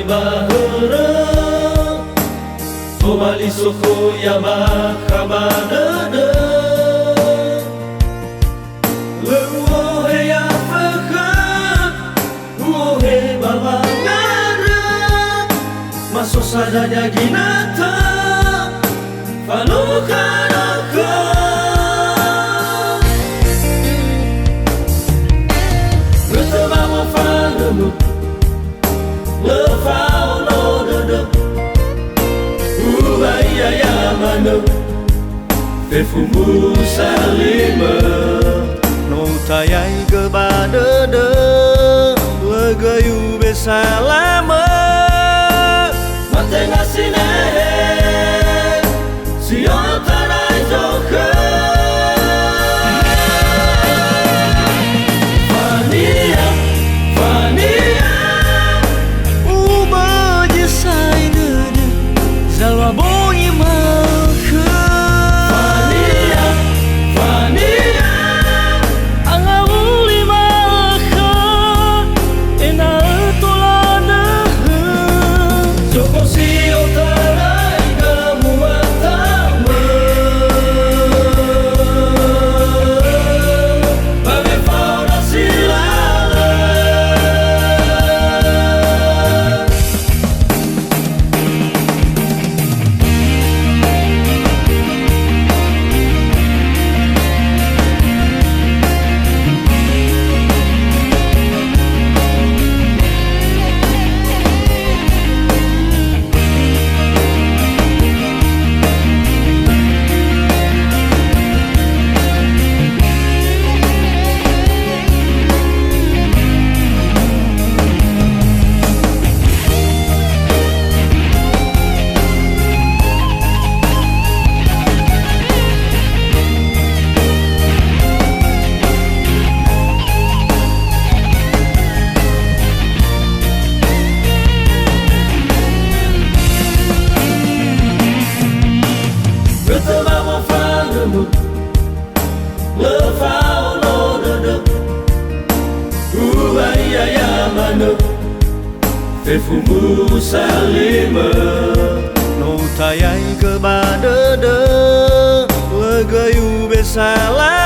bahura Kobali suku ya makabadada Luohe ya fakat Luohe babangara Masuk sadanya ginata Falukanaka Bertemamu falamu Lefau no dodo Ubaya ya mano Fefumu salima No tayai gebadada Legayu besalama Mate ngasine Sion tarai joka Fania, Fania Uba jesai dede Zalwa bonyi maka Fania, Fania Anga uli maka Ena etolada Joko sio tarai kamu atama Babe fauna silala Bertemamu falamu Lefau no dodo Ubaya ya mano Fefumu salima No tayai gebadada Legayu besalama